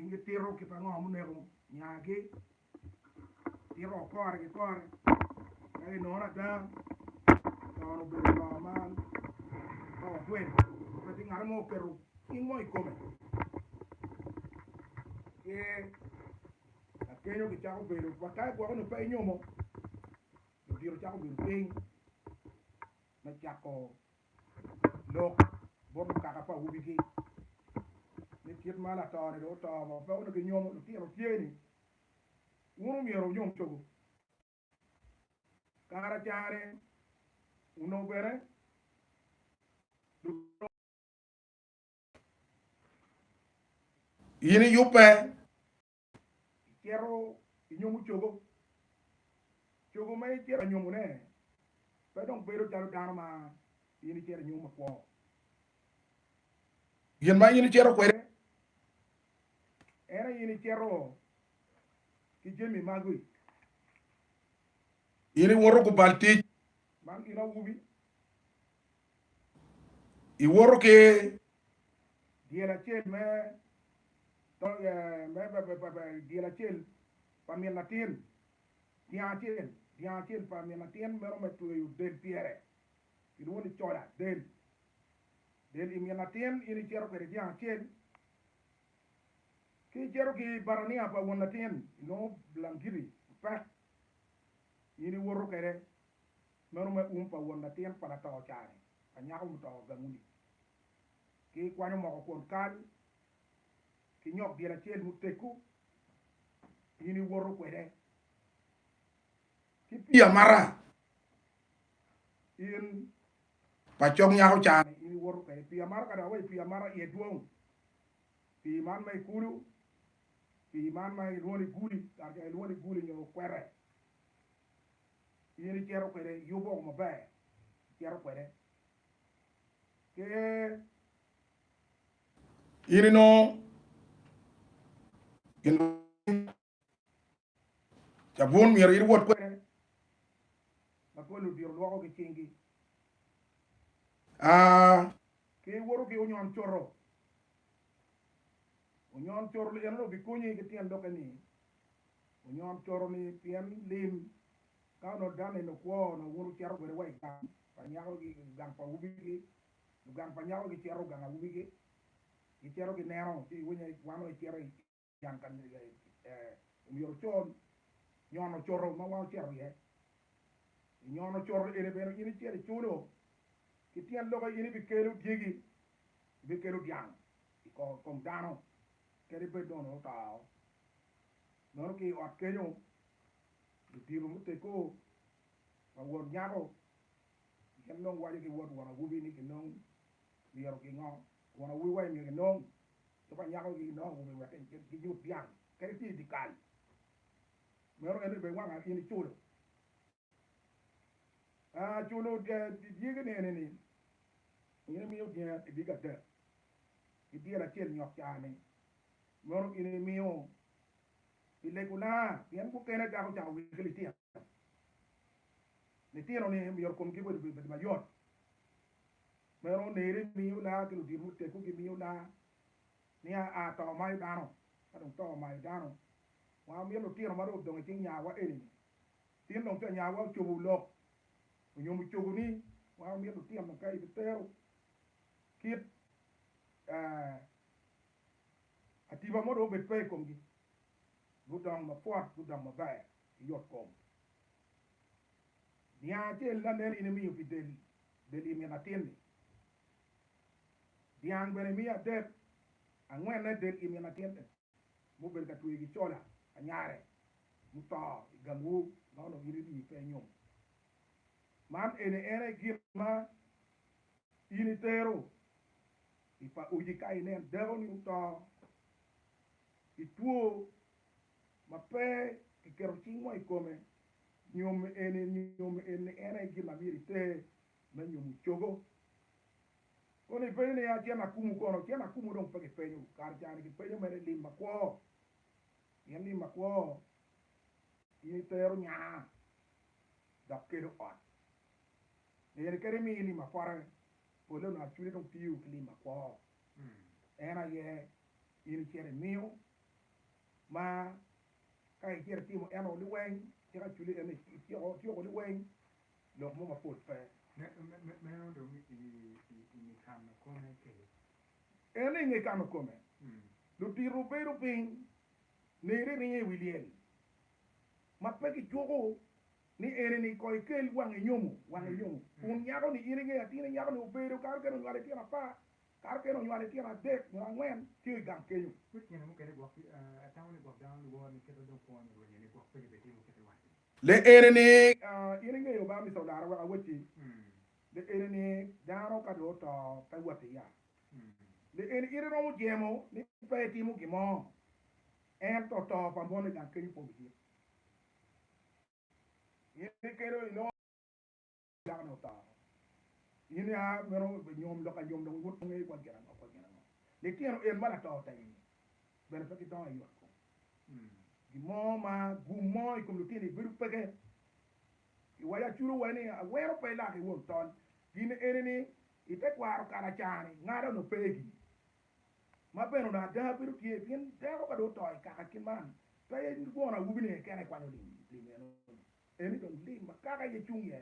inge tiro ki pa ngom ne ko nyage tiro kor ai no na da no be no man o twen ko ti ngar mo keru in mo ikome ke akenyo ki chako bedo pakai ko no pe nyomo tiro chako bedo ping na chako lok bon kaka pa ubiki ni tiet mala to ne do to mo pa no ki nyomo no tiro tieni uno miero nyom chogo kara chare uno bere yini yupe tiero nyomu chogo mai tiero nyomu ne pa dong bero charo dama yini tiero nyomu ko yen ma yini tiero kwere era yini tiero ki jemi magui yini woro ko balti man ina wubi I woro ke diela chel me to me diela chel pamien latin dia chel pamien latin mero me tu del piere il woni chola del imien latin ini chero ke dia chel ki chero ki barania pa won latin no blankiri pa ini woro kere mero me pa won latin para to chare anyako mu to gamuni ki kwani mo ko kan ki nyok diela chel mu teku ini woro kwere ki pia mara in pachong nyako chane ini woro kwere pia mara kada we pia mara ye duong pi man mai kulu pi man mai ruoni guli tarja ruoni guli nyo kwere ini chero kwere yubo mo ba chero kwere ke ini no Jabun mi rir wot kwere ma ko lu dir lo ko kingi ke woro ke onyon choro le no bi kunyi ke tien do kani onyon choro ni tien lim ka no dane no ko no woro chero kwere wai ka pa nyago gi gang pa ubi gi gang pa nyago gi chero gang ubi gi i chero gi nero ti wonya wano chero yang kan mi yor chon nyono choro ma wa chero ye nyono choro ene beno ini chere chuno ki tien logo ini bi kelu digi bi kelu diang ko kom dano kere be dono tao no ki ot kenyo di tiru mute ko ma won nyago ken non waje ki won wana wubi ni ki non mi yor ki ngo wana wi wai mi non to pa nyago ki no wubi wa ki ju diang kere ti di kal mero ene be wanga ini chulo chulo diga ne ni ini mi yo dia diga de dia la chel nyok chane mero ini mi yo ile kuna bien ku kene da ko ta wi klitia ne tiro ne mi yor kom ki bo be ma yor mero ne ri mi yo la ki di mu te ku ki mi yo la ni a to mai dano a to mai dano wa mi lo tiro ma do do ngi nya wa eni tin no te nya wa chu lo nyomu chu ni wa mi lo tiro ma kai bitero kit atiba mo do bet pe kom gi budang ma fuat budang ma ba yot kom dia te la ner inemi yu fidel del imi na tiende dia ngene mi ade angwen na del imi na tiende mo bel ka tuwi gi chola anyare muta gamu no no iri di pe nyom man ene gima ini tero ipa uji kai nen devon uta ituo mape kero chingwa ikome nyom ene gima miri te na nyom chogo koni pene ya tiana kumu kono tiana kumu dong pake penyo karjani ki penyo mere lima ko yan lima ko ini tero nya dap kedo on ene kere mi lima kwara polo na chuli dong piu lima ko ena ye ini kere mio ma kai kier timo eno li weng ti ka chuli ene ti o li weng lo mo ma pot fe me no do mi kam ko me ke ene nge kam ko me lu ti ru be ru ping ne re ni wilien ma pe ki jogo ni ene ni ko kel wang nyomu un nyago ni ine nge ati ni nyago ni obedo kar ke no wale ti na pa kar ke no wale ti na dek no ngwen ti gam kenyu put ni mo ke go ataw ni go down go ni ke do ko ni ni go pe be ti mo ke wa le ene ni ine nge yo ba mi so dara wa wati le ene ni daro ka do to ka wati ya le ene ire no jemo ni pe ti mo ki mo en to pa mo ni gam kenyu po bi ine kero no ya no ta ine a mero nyom lo ka nyom do wut ngai ko gera ko gera le tieno en mala to ta ni ben fa ki to yo ko di mo ma gu mo ko lu tieni biru pege i waya churu wani a wero pe la ki won ton gine ene ni ite kwaro kala chani ngado no pegi ma beno na da biru tie bien da ko do to ka kin man pe ni go na wubi ne kene kwa no li meno ene don li ma ka ye chungye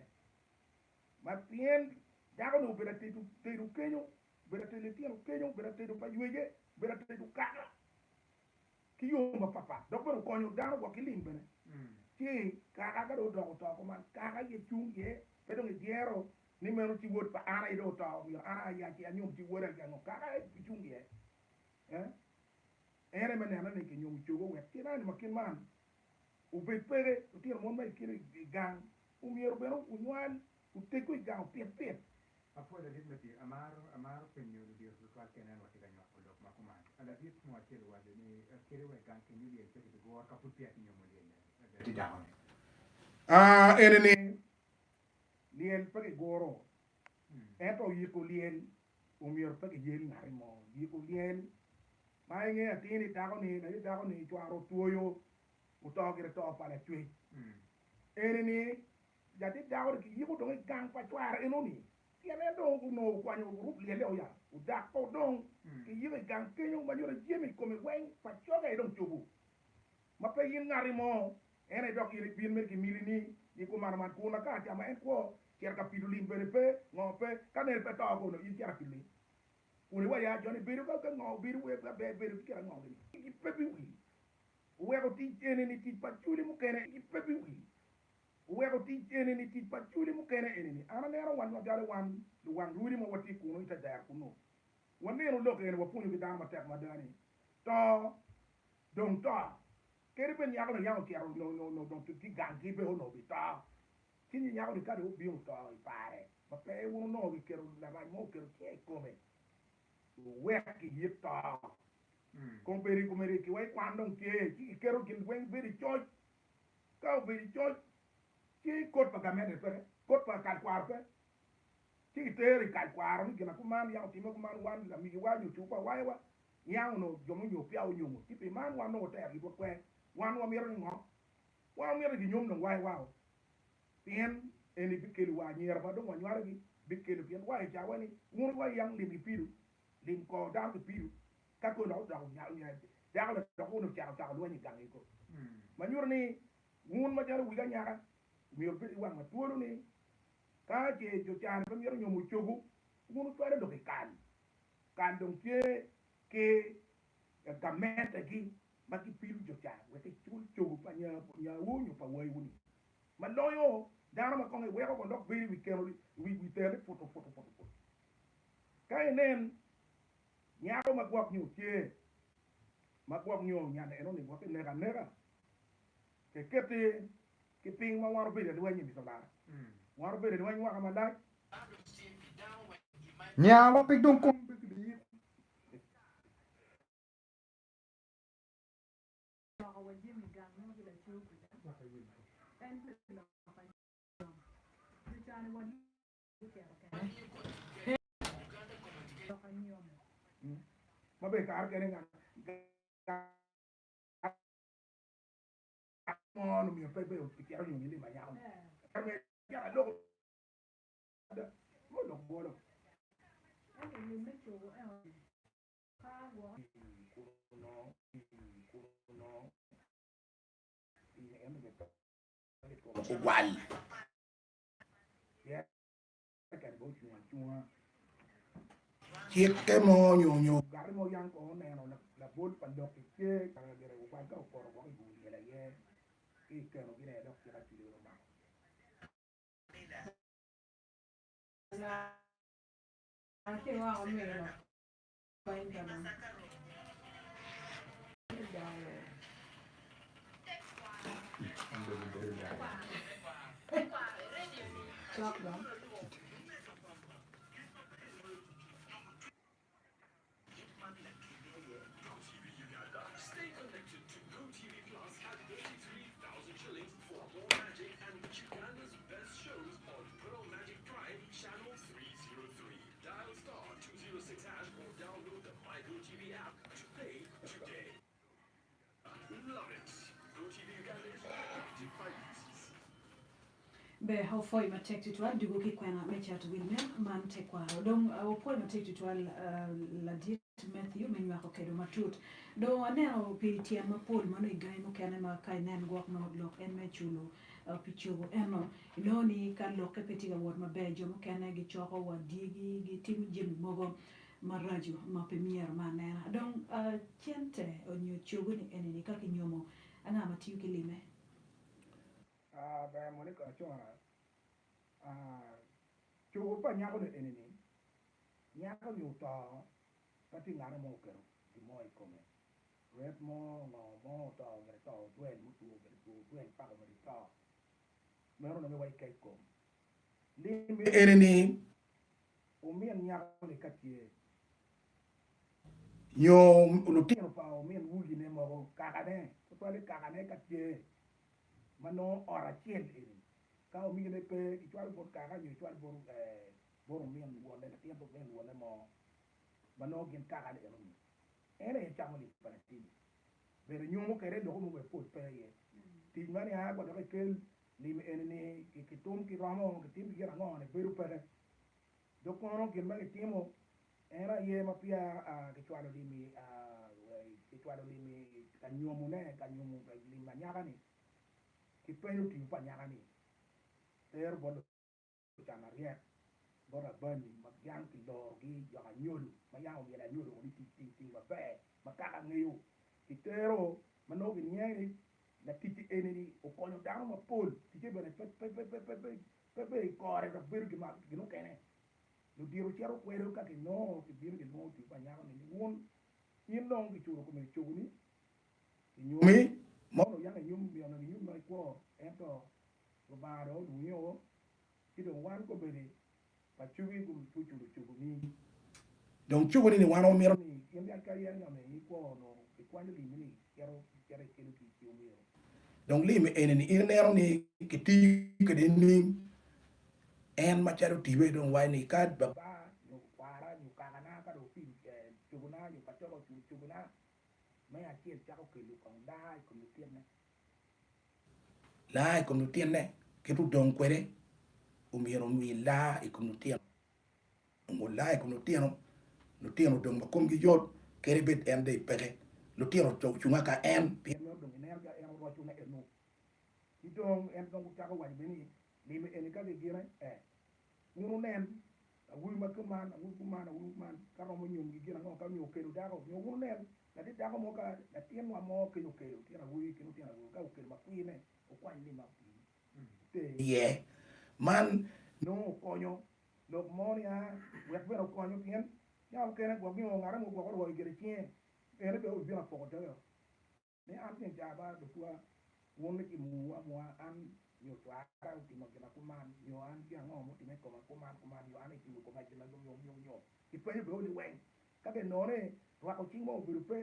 ma pien dago no bera te du kenyo bera te le tieno kenyo bera te du pa yuege bera te du kaka ki yo ma papa do ko konyo dago ko kilim bene ti kaka ga do to ko man kaka ye chungye pe do ni diero ni meno ti wot pa ana ido to yo ana ya ki anyum ti wora ga no kaka ye chungye ere mene na ne ke nyum chugo we ti na ni makin man u be pere u ti mo mai kire gang u miero beno u nwan u te ko gang pet apo da dit meti amar penyo di so kwa kenan wa tiga nyako dok makuma ala dit mo akelo wa ni akere wa kan kenyu di se ko go ka puti at nyomo di ti dawo ene ni lien pa ke goro eto yiko lien u miero pa ke yel na mo yiko lien mai nge atini dago ni chwaro tuoyo u to ke to pa la tui ene ni jadi dago ki yiko do gang pa chwaro eno ni tiene do no kwanyo grup le le oya u da ko don ki yire gang kenyo ma yore jemi come wen pa choga e don chubu ma pe yin ngari mo ene dok yire bin mer ki milini ni ko man ko na ka ta ma en ko ker ka pidulim bene pe ngo pe kanel pe to ko no yi ker pili uni wa ya joni biru ka ngo biru we ka be biru ki ngo ni ki pe bi wi we ko ti ene ni ti pa chuli mu kene ki pe bi wi wego ti ene ni ti pa chuli mu kene ene ni ana nero wan no dale wan lu wan ruri mo wati kuno ita da kuno wan nero lo kene wa punu bidan ma tek madani to don to keri ben yago yago ki aro no don ti gangi be no bi ta kini yago ni ka do bi un to pare ma pe uno no ki kero la vai mo kero ki e come we ki yita comperi ki wai quando ki kero ki wen beri choy ka beri choy ki kot pa gamete pe kot pa kal kwar pe ki tere kal kwar mi gina kuman ya ti mo kuman wan la mi wa ju pa wa wa ya no jomo yo pia o nyomo ti pe man wa no te ri ko kwe wan wa mi ro ngo wa mi ro gi nyom no wa wa pien eni bikeli wa nyer ba do wa nyar gi bikeli pien wa ja wani ngur wa yang li mi piru lim ko da ko piru ka ko no da nya nya da ko da ko no cha lo ni gang ko ma nyur ni ngun ma jar wi ga nyara mi yo pe wa ma tuolo ni ka je jo chan ko mi ro nyomu chogu ngun tware do ke kan don ke gamete gi ma ki piru jo chan we ke chul chogu pa nya wo nyu pa wai wuni ma loyo dana ma ko ngi we ko ndok bi wi kero wi tere foto ka enen nyaaro ma gwak nyu tie ma gwak nyu nya ne no ni gwak ne ga ke kete ke ping ma waro be de wani mi so la waro be de wani wa ma la nya lo pe don ko be di ma be ka ar ke nga mo no mi pe pe o ti aro ni ma ya ka me ya lo mo lo bo lo ko wal ya ka bo chua chiếc cái mò nhô gar mo yang ko ne no la bol pa dok ke ka de re ko ka ko ro ko bu la ye ki ke no gine dok ka ti ro ma Anche qua almeno vengono. Chop them. Be how far ma tek tutual dugo ki kwena me chat wilme man tek kwaro donc au point ma tek tutual la dit Matthew men wa ko kedo matut do aneno piti ma pol mano igai mo kene ma kai nen gok no lok en me chulo pichugo eno inoni kan lok ke peti ga wor ma bejo mo kene gi choko wa digi gi tim jim mogo maraju ma premier manena donc chente onyo chugo ni enini ka kinyomo ana ma tiu kilime ba mo ne ka chua chu pa nya ko ne ni nya ko yu ta ka ti ngana mo ke di mo I come red mo no mo ta ga ta duen mu tu ga tu duen pa ga ri ta me ro no me wai kai ko li me enemy o mi nya ko ne ka ti nyo lu ti no pa o mi wu gi ne mo ka ka ne to le ka ka ne ka ti mano ora chien eri ka o mi ne pe I twal bor ka ga ni twal bor bor mi an wo le ti bo ben wo le mo mano gin ka ga le mi ere cha mo li palestine bere nyu mo kere do mo be po pe ye ti mani ha ko da ke li me ene ne ki tum ki ramo ki tim ki ra no ne beru pere do ko no gin ma ti mo era ye ma pia ki twal li mi ki twal li mi ka nyu mo ne ka nyu mo li ma nya ga ni ki penyu ti pa nya ga ni ter bo cha na rie bo ra ban ma yang ki do gi ya ga nyol ma yang o la nyol o ni ti ma be ma ka ga ngeyo ki tero ma no gi nye la ti ene ni o ko no da ma pol ti ke bene pe ko re ga beru ki ma ki no kene lo diro chero kwero ka ki no ki biru ki no ti pa nya ga ni won yin dong ki churo ko me chuguni mi mo no yang nyum bi no nyum no ko ento ko ba ro du yo ki do wan ko bere pa chugi gum tu chuguni donc chu ni wano mi ni yem ya ka yan ga me ko no ki kwani li ni kero kero ki ki mi donc li me enemy in nero ni ki ti ke de ni en ma charo ti be don wai ni ka ba ba no kwara ni ka na ka do fi chuguna ni pa cho chuguna me a chi cha ko ki lu kong dai ko lu tien ne la ko no tiene ke pu don kwere o mi ro mi la e ko no tiene mo la e ko no tiene don ma kom gi jot kere bet en de pere lo tiene to chunga ka en no do ne ga en ro chu ne no ki dong en dong cha ko wa be ni li me en ka ge gira ngunu nen wul ma kuman wul man ka ro mo nyum gi gira no ka nyu ke do da ko ngunu nen la di da ko mo ka la tien wa mo ke nyu ke do tien wul ke no tien wul ka ke ma kui ne o kwa ni ma kui te ye man no coño lo moria we pero coño bien ya que ne gwa mi ngara mo gwa ro ge chien ere be o bi na poko te ne am tin ja ba do kwa won ki mu wa mo an yo twa ka ti mo na kuman yo an ya ngo mo ti me ko kuman yo an ti ko ma ti na yo ki pe be o di wen ka be no ne wa ko ti mo bi pe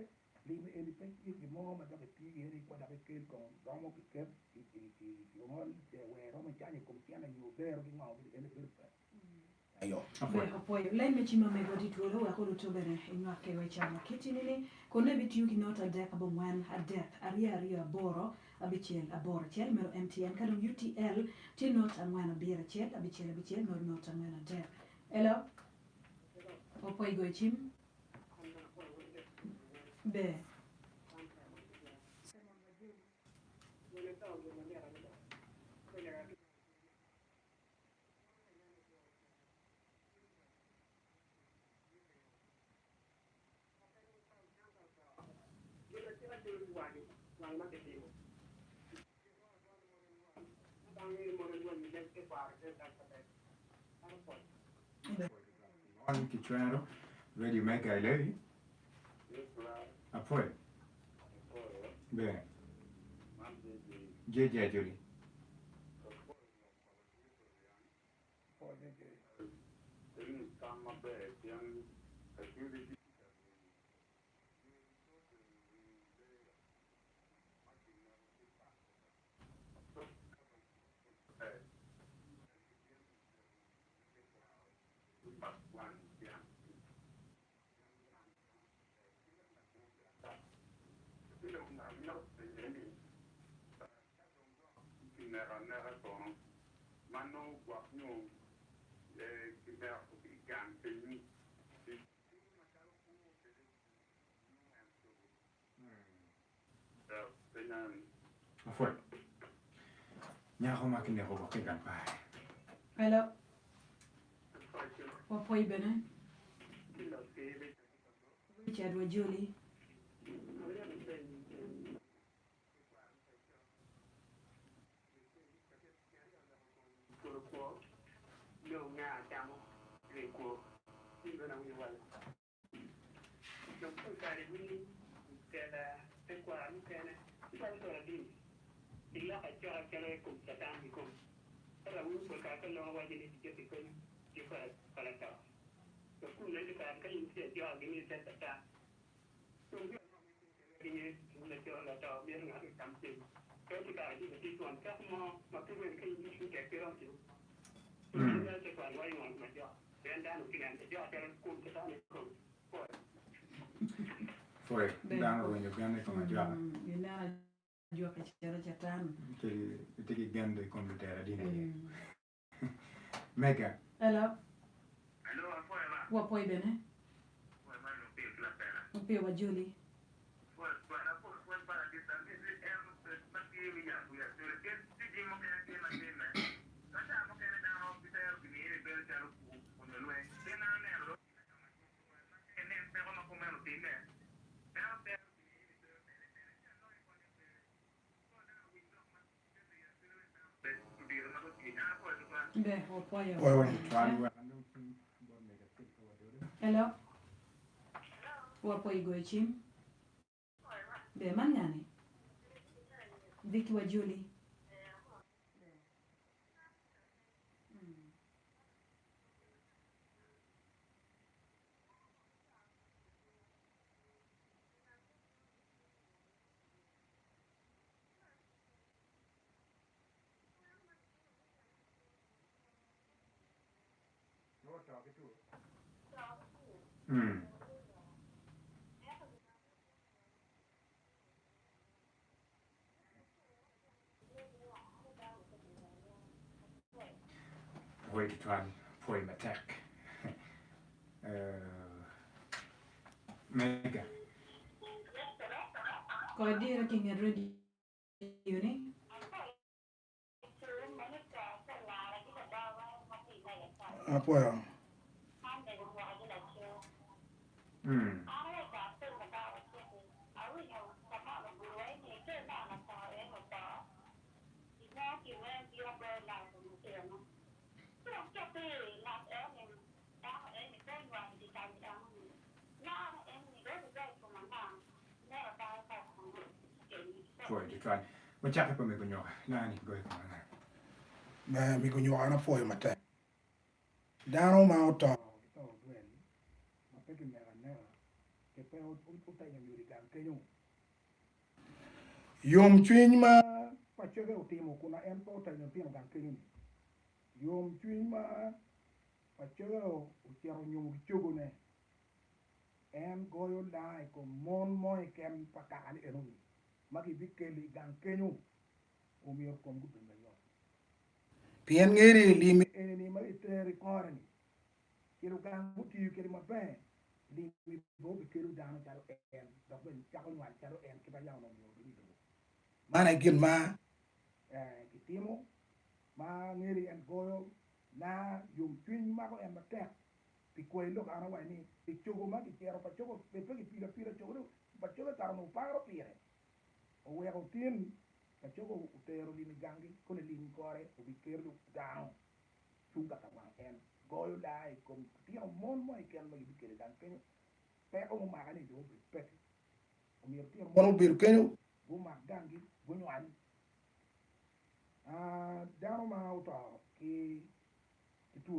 li me eli pe ki mo ma da be ti ere ko da be ke ko do mo ki ke yo mo we ro me cha ni ko ti na yo be ro ki ngo bi ene be pe ayo apoyo lai mechi ma me godi tuolo wa ko to bere inwa ke we chama kiti nini ko ne bitu ki nota de ka bon wan adek aria boro abichel aboro chel mero MTN kadon UTL ti not amwana bira chel abichel no not amwana de hello apoyo go chim be On Kichwaro, Radio Mega Levi, Apoy, Be, JJ Julie. Apoy. Nyako makine ko bakigan pa. Hello. Wapoi bene. Richard Wajuli. Foi, dano wenye gande kama jwa. Yuna jua kachara chatano. Tiki gande kombe tera dine. Mega. Hello. Wapoi bene. Upia Wajuli. Be, wapoi. Hello. Wapoi gochim. Be mangani. Vicky Wajuli. Way to try and point attack. Mega. Kau dia king ready ni. Apoyo. Foi to try. Wachaka pa mekunyoka. Nani go kwa. Ma mi kunyo ana foi mate. Dano ma auto. Yom chwiny ma Pachege utimo kuna en po tanyo pino gan kenyu. Yom chwiny ma pachege utiaro nyum chogo ne. En goyo dai ko mon moy kem pakali enumi. Magi bikeli gan kenyu. Umiyor kom gudun na yo. pien ngiri limi Eni ma itere korani. Kilo gan muti kiri mabe. Limi bo bikelu dano chalo en. Dokben chako nywan chalo en kiba yaw no yo. mana gin ma Kitimo ma ngiri en goyo na yung twin ma ko en matek pi koy lo kana wa ni pi chogo ma ki kero pa chogo pe pe ki pila chogo pa chogo tar no paro pire o weko tin ka chogo utero lini gangi kone lini kore o bikerlu down chunga ka wan en goyo dai kom tio mon mo iken ma bikere dan pen pe o ma ani do pe o mi tio mono bir kenyo bu ma gangi bu nywan dano ma auto ki tu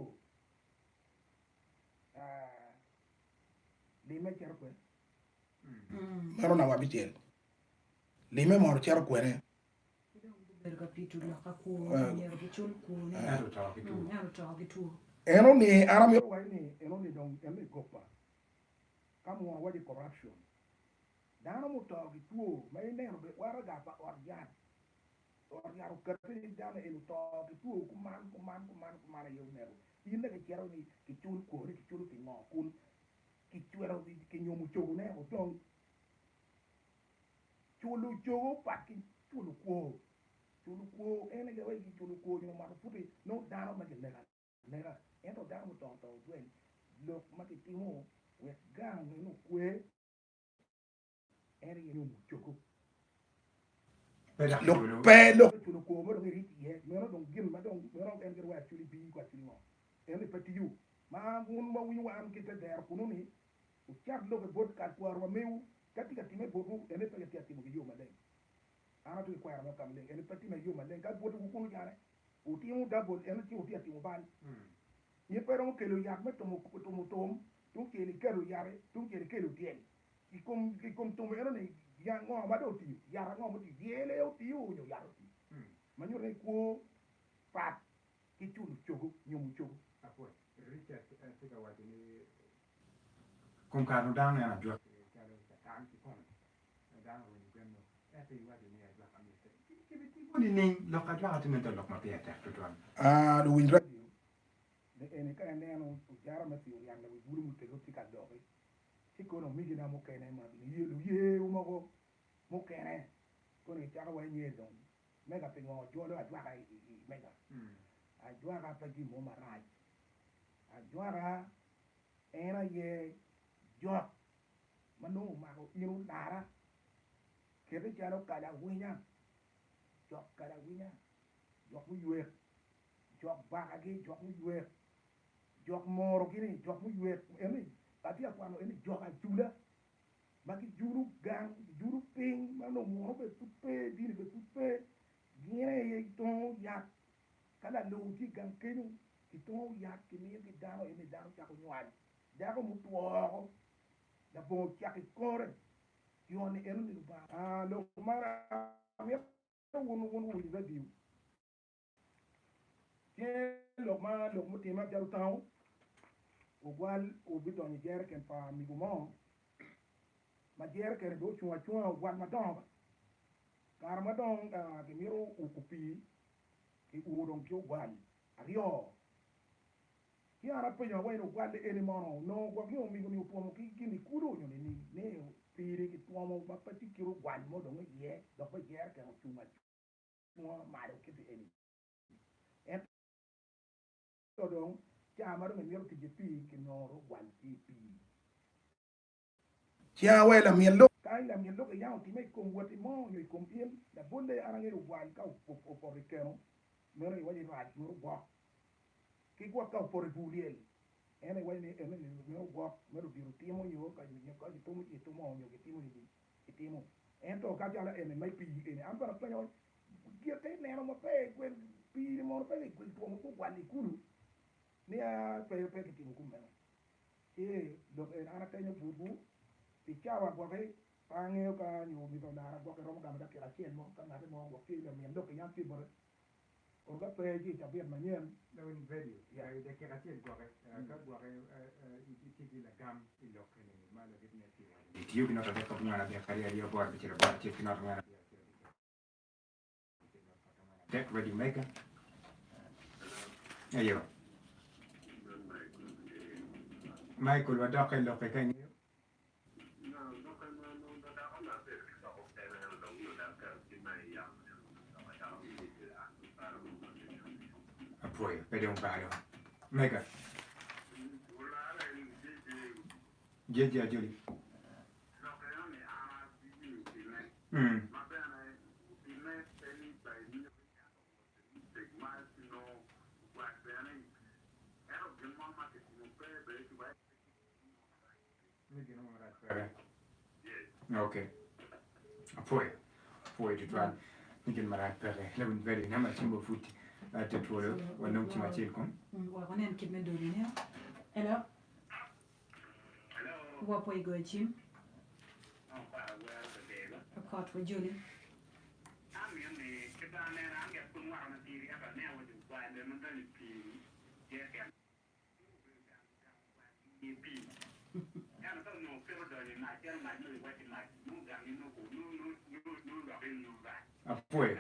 lime cher kwe mero na wabitel lime mor cher kwene ber ka pitu la ka ku nyer ki chul ku ne ero to ki tu ero to ki tu eno ni aram yo wai ni eno ni dong eno gopa kamo wadi corruption dano mo to ki tu mai ne no be wara ga pa organ organ ka pe dano eno to ki tu kuman yo nero ine ke chero ni ki chul ko ki chul ki ngo kun ki chwero ki nyomu chogo ne o tong chulu chogo pa ki chulu ko ene ga wai ki chulu ko nyomu ma futi no dano ma ke nera ento dano to dwen lo ma ki timo we gang no kwe ene nyomu chogo lo pe lo chulu ko mo ri ti ye mo no gin ma dong mo no en gerwa chuli bi kwa chuli mo ene pati yu ma ngun ma wi wa am ki te der kunu ni o char lo ke bot ka kwar wa meu katika time bobu ene pe ti ati mo yo ma deng ana to kwar ma kam le ene pati me yo ma deng ka bot ku kunu jare o ti mu double ene ti o ti ati mo ban ni pero mo kelo yak me to mo tu ke li kelo yare tu ke li kelo tien ikom to mo ene ni ya ngo ma do ti ya ngo mo ti diele o ti o yo yaro ti ma nyu re ko pat ki chulu chogo nyomu chogo apo Richard sika wati ni kum ka no down na jwa ka lo ta tan ki kon down when you go no ate wati ni ajwa ka mi se ki bi ti boni ni lo ka jwa ati men to lo ma pe ta to ton lo windra de ene ka ne no jara ma ti o yang na buru mu te lo ti ka do ti ko no mi gina mo kene ma ni ye o mo kene ko ni ta wa nye don mega pe ngo jo lo ajwa ka mega ajwa ka pa ji mo ma raj ajwa ka era ye jo manu ma ko iru dara kebe jaro kala winya jo kala winya jo ku yue jo ba ka ge jo ku yue jo moro kini jo ku yue eni ati akwa no eni jo ka jula maki juru gang juru ping mano moro be tupe dini be tupe gire ye ton ya kala lo ti gang kenu ki ton ya kini ki dano eni dano cha ko nywan dako mutuo da bo cha ki kore yoni enu ni ba lo mara mi wonu wi da diu ke lo mo ti ma jaru taw o gwal o bi don yer ken pa mi gumo ma yer ken do chua gwal ma don kar ma don ke miro u kupi ki u don kyo gwal ario ki ara pe yo wa no gwal eni mono no gwa ki o mi ni po mo ki ni kuro yo ni ne piri ki to mo ba pati ki ru gwal mo don ye do pa yer ken o chuma mo ma do ki eni en to don cha ma do mi ro ki pi ki no ro gwal ki pi chia we la mielo kai la mi lo ke ya ti me con wati mo yo con piem la bonde arange ro gwal ka o rikeno mero i wadi raj mero gwa ki gwa ka por buliel ene wadi ene mero gwa mero biru timo yo ka ni ka to mo ito mo yo ki timo ni timo en to ka jala ene mai pi ene am para panyo ki te ne no mo pe kwen pi mo pe kwen to mo ko gwa ni kulu ni a pe ki timo ku meno do ana tenyo bubu ti chawa gwa ke pange ka ni mi do na gwa ke ro ga da ki la chen mo ka na mo gwa ki le mi ndo ke yan ti bore o ga pe ji ta bien manien lo in video ya de que rati el gore ka gore ti ti la gam il lo che ne ma lo che ne ti wa ti io che non da ko na da caria io bor bi c'era bor che non na deck ready maker ayo Michael wa da lo che kan poi per un palo mega jeje ajuli Okay. Foi to try. Mungkin marat pere. Lebih very nama simbo foot. Te tuolo. Wanong cima cilkom. Wa konen kid me dori ne. Hello. Wa poi go chim. A caught for Julie. Foi.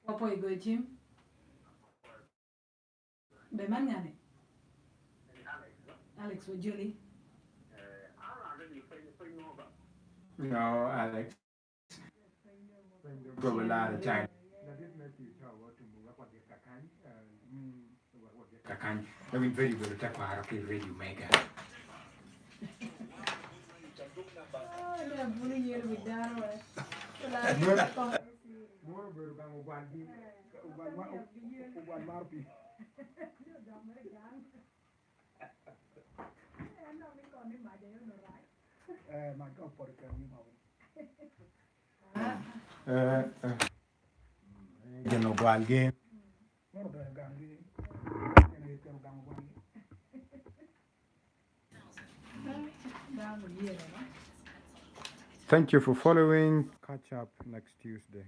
Wa poi go chim. Be man ngane. Alex with Julie. No, Alex. Go a lot of time. Kakan, lebih very very tak para ke radio mega. Ya boleh ya bidar wa. More baru kamu buat di uban marpi maka porkan ni mau Jeno buat game. mau dah gangi ni tero gang buat Thank you for following. Catch up next Tuesday.